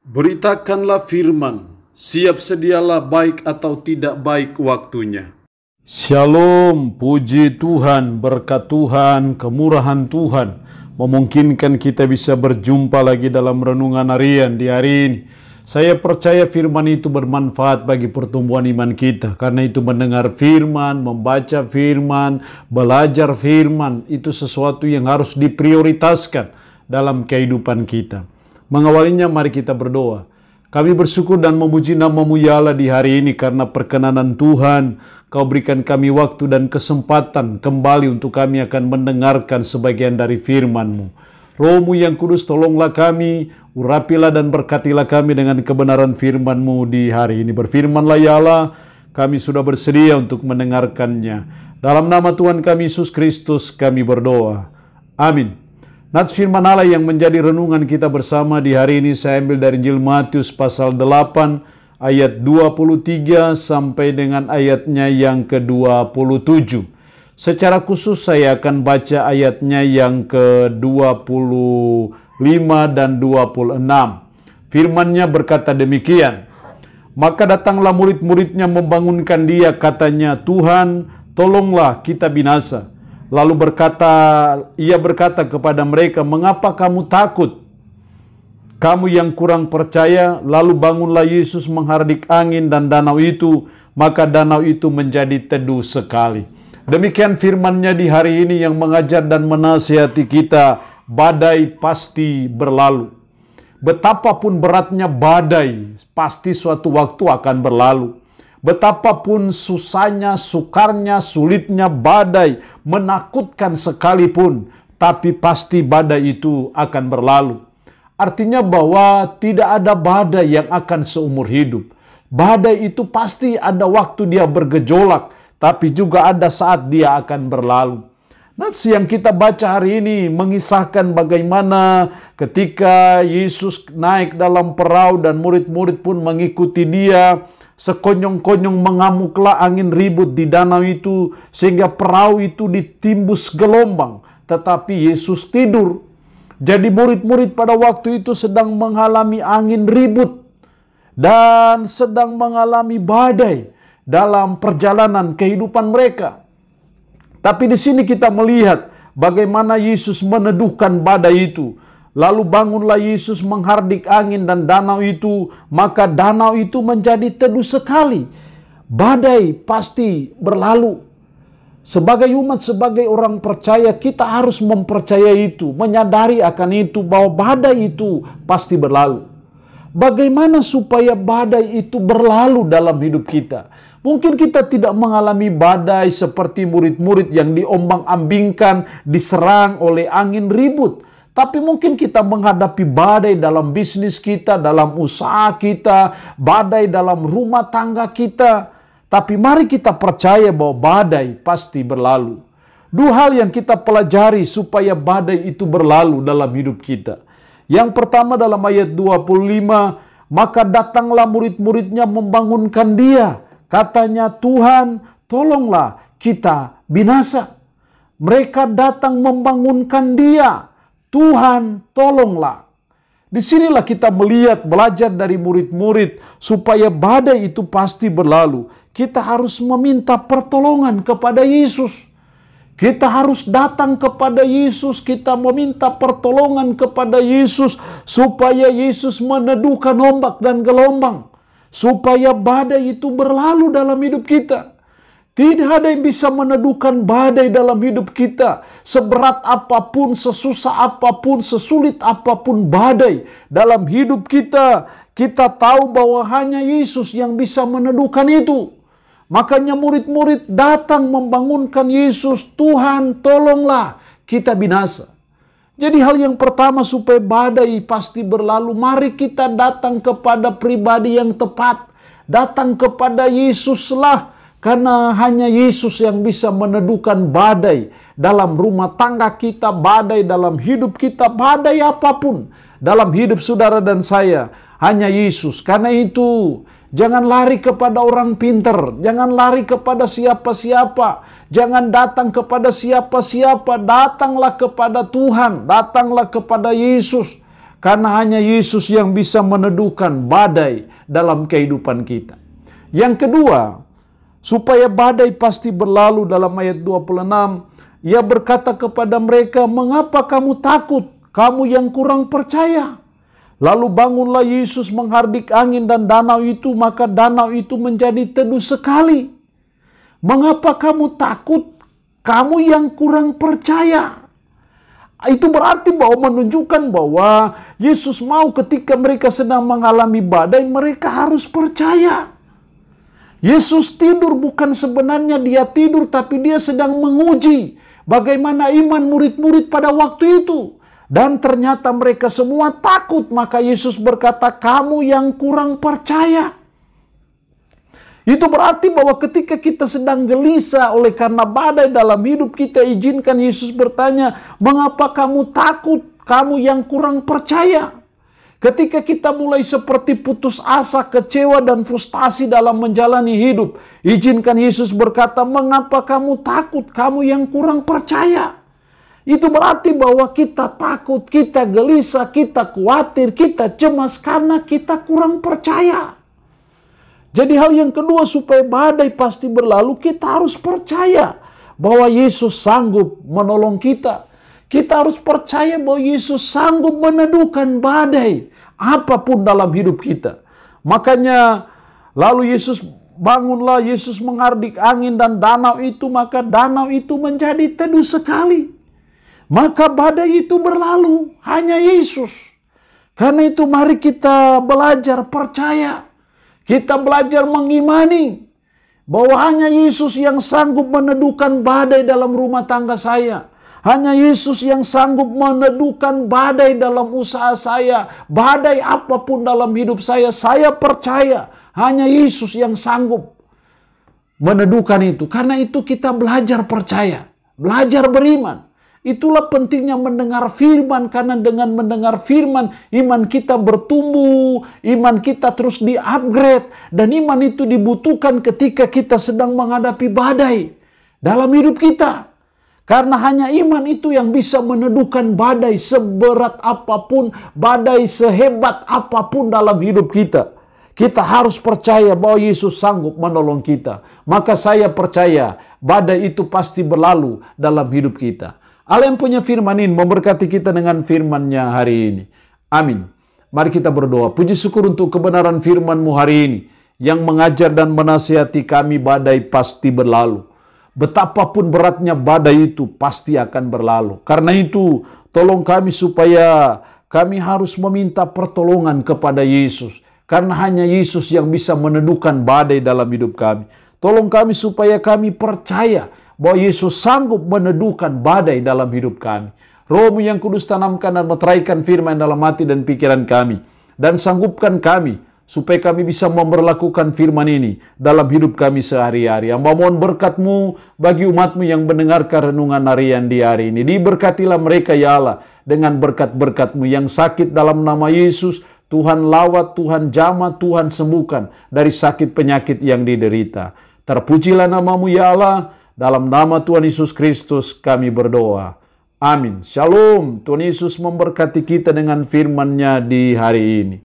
Beritakanlah firman, siap sedialah baik atau tidak baik waktunya. Shalom, puji Tuhan, berkat Tuhan, kemurahan Tuhan memungkinkan kita bisa berjumpa lagi dalam renungan harian di hari ini. Saya percaya firman itu bermanfaat bagi pertumbuhan iman kita. Karena itu mendengar firman, membaca firman, belajar firman, itu sesuatu yang harus diprioritaskan dalam kehidupan kita. Mengawalinya mari kita berdoa. Kami bersyukur dan memuji nama-Mu ya Allah di hari ini karena perkenanan Tuhan. Kau berikan kami waktu dan kesempatan kembali untuk kami akan mendengarkan sebagian dari firman-Mu. Roh-Mu yang kudus tolonglah kami, urapilah dan berkatilah kami dengan kebenaran firman-Mu di hari ini. Berfirmanlah ya Allah, kami sudah bersedia untuk mendengarkannya. Dalam nama Tuhan kami Yesus Kristus kami berdoa. Amin. Nats firman Allah yang menjadi renungan kita bersama di hari ini saya ambil dari Injil Matius pasal 8 ayat 23 sampai dengan ayatnya yang ke-27. Secara khusus saya akan baca ayatnya yang ke-25 dan 26. Firman-Nya berkata demikian. Maka datanglah murid-muridnya membangunkan dia, katanya, Tuhan, tolonglah kita binasa. Lalu ia berkata kepada mereka, mengapa kamu takut? Kamu yang kurang percaya. Lalu bangunlah Yesus menghardik angin dan danau itu, maka danau itu menjadi teduh sekali. Demikian firman-Nya di hari ini yang mengajar dan menasihati kita, badai pasti berlalu. Betapapun beratnya badai, pasti suatu waktu akan berlalu. Betapapun susahnya, sukarnya, sulitnya badai, menakutkan sekalipun, tapi pasti badai itu akan berlalu. Artinya bahwa tidak ada badai yang akan seumur hidup. Badai itu pasti ada waktu dia bergejolak, tapi juga ada saat dia akan berlalu. Nats yang kita baca hari ini mengisahkan bagaimana ketika Yesus naik dalam perahu dan murid-murid pun mengikuti dia. Sekonyong-konyong mengamuklah angin ribut di danau itu sehingga perahu itu ditimbus gelombang. Tetapi Yesus tidur. Jadi murid-murid pada waktu itu sedang mengalami angin ribut dan sedang mengalami badai dalam perjalanan kehidupan mereka. Tapi di sini kita melihat bagaimana Yesus meneduhkan badai itu. Lalu bangunlah Yesus menghardik angin dan danau itu, maka danau itu menjadi teduh sekali. Badai pasti berlalu. Sebagai umat, sebagai orang percaya, kita harus mempercayai itu, menyadari akan itu bahwa badai itu pasti berlalu. Bagaimana supaya badai itu berlalu dalam hidup kita? Mungkin kita tidak mengalami badai seperti murid-murid yang diombang-ambingkan, diserang oleh angin ribut. Tapi mungkin kita menghadapi badai dalam bisnis kita, dalam usaha kita, badai dalam rumah tangga kita. Tapi mari kita percaya bahwa badai pasti berlalu. Dua hal yang kita pelajari supaya badai itu berlalu dalam hidup kita. Yang pertama dalam ayat 25, maka datanglah murid-muridnya membangunkan dia. Katanya, Tuhan, tolonglah kita binasa. Mereka datang membangunkan dia. Tuhan, tolonglah. Disinilah kita melihat, belajar dari murid-murid, supaya badai itu pasti berlalu. Kita harus meminta pertolongan kepada Yesus. Kita harus datang kepada Yesus, kita meminta pertolongan kepada Yesus, supaya Yesus meneduhkan ombak dan gelombang. Supaya badai itu berlalu dalam hidup kita. Tidak ada yang bisa meneduhkan badai dalam hidup kita. Seberat apapun, sesusah apapun, sesulit apapun badai dalam hidup kita, kita tahu bahwa hanya Yesus yang bisa meneduhkan itu. Makanya murid-murid datang membangunkan Yesus, Tuhan tolonglah kita binasa. Jadi hal yang pertama supaya badai pasti berlalu, mari kita datang kepada pribadi yang tepat. Datang kepada Yesuslah. Karena hanya Yesus yang bisa meneduhkan badai dalam rumah tangga kita, badai dalam hidup kita, badai apapun dalam hidup saudara dan saya. Hanya Yesus. Karena itu, jangan lari kepada orang pintar, jangan lari kepada siapa-siapa, jangan datang kepada siapa-siapa, datanglah kepada Tuhan, datanglah kepada Yesus. Karena hanya Yesus yang bisa meneduhkan badai dalam kehidupan kita. Yang kedua, supaya badai pasti berlalu, dalam ayat 26, Ia berkata kepada mereka, "Mengapa kamu takut, kamu yang kurang percaya?" Lalu bangunlah Yesus menghardik angin dan danau itu, maka danau itu menjadi teduh sekali. Mengapa kamu takut, kamu yang kurang percaya? Itu berarti bahwa menunjukkan bahwa Yesus mau ketika mereka sedang mengalami badai, mereka harus percaya. Yesus tidur bukan sebenarnya dia tidur, tapi dia sedang menguji bagaimana iman murid-murid pada waktu itu. Dan ternyata mereka semua takut, maka Yesus berkata, "Kamu yang kurang percaya." Itu berarti bahwa ketika kita sedang gelisah oleh karena badai dalam hidup kita, izinkan Yesus bertanya, "Mengapa kamu takut, kamu yang kurang percaya?" Ketika kita mulai seperti putus asa, kecewa, dan frustasi dalam menjalani hidup, izinkan Yesus berkata, "Mengapa kamu takut, kamu yang kurang percaya?" Itu berarti bahwa kita takut, kita gelisah, kita khawatir, kita cemas karena kita kurang percaya. Jadi hal yang kedua, supaya badai pasti berlalu, kita harus percaya bahwa Yesus sanggup menolong kita. Kita harus percaya bahwa Yesus sanggup meneduhkan badai apapun dalam hidup kita. Makanya lalu bangunlah Yesus menghardik angin dan danau itu, maka danau itu menjadi teduh sekali. Maka badai itu berlalu, hanya Yesus. Karena itu mari kita belajar percaya. Kita belajar mengimani bahwa hanya Yesus yang sanggup meneduhkan badai dalam rumah tangga saya. Hanya Yesus yang sanggup meneduhkan badai dalam usaha saya. Badai apapun dalam hidup saya percaya. Hanya Yesus yang sanggup meneduhkan itu. Karena itu kita belajar percaya, belajar beriman. Itulah pentingnya mendengar firman, karena dengan mendengar firman, iman kita bertumbuh, iman kita terus di-upgrade, dan iman itu dibutuhkan ketika kita sedang menghadapi badai dalam hidup kita. Karena hanya iman itu yang bisa meneduhkan badai seberat apapun, badai sehebat apapun dalam hidup kita. Kita harus percaya bahwa Yesus sanggup menolong kita. Maka saya percaya badai itu pasti berlalu dalam hidup kita. Allah yang punya firman ini memberkati kita dengan firman-Nya hari ini. Amin. Mari kita berdoa. Puji syukur untuk kebenaran firman-Mu hari ini, yang mengajar dan menasihati kami, badai pasti berlalu. Betapapun beratnya badai itu pasti akan berlalu. Karena itu, tolong kami supaya kami harus meminta pertolongan kepada Yesus. Karena hanya Yesus yang bisa meneduhkan badai dalam hidup kami. Tolong kami supaya kami percaya bahwa Yesus sanggup meneduhkan badai dalam hidup kami. Roh-Mu yang kudus tanamkan dan meteraikan firman dalam hati dan pikiran kami. Dan sanggupkan kami supaya kami bisa memperlakukan firman ini dalam hidup kami sehari-hari. Hamba mohon berkat-Mu bagi umat-Mu yang mendengarkan renungan harian di hari ini. Diberkatilah mereka ya Allah dengan berkat-berkat-Mu. Yang sakit dalam nama Yesus, Tuhan lawat, Tuhan jamah, Tuhan sembuhkan dari sakit penyakit yang diderita. Terpujilah nama-Mu ya Allah. Dalam nama Tuhan Yesus Kristus kami berdoa. Amin. Shalom. Tuhan Yesus memberkati kita dengan firman-Nya di hari ini.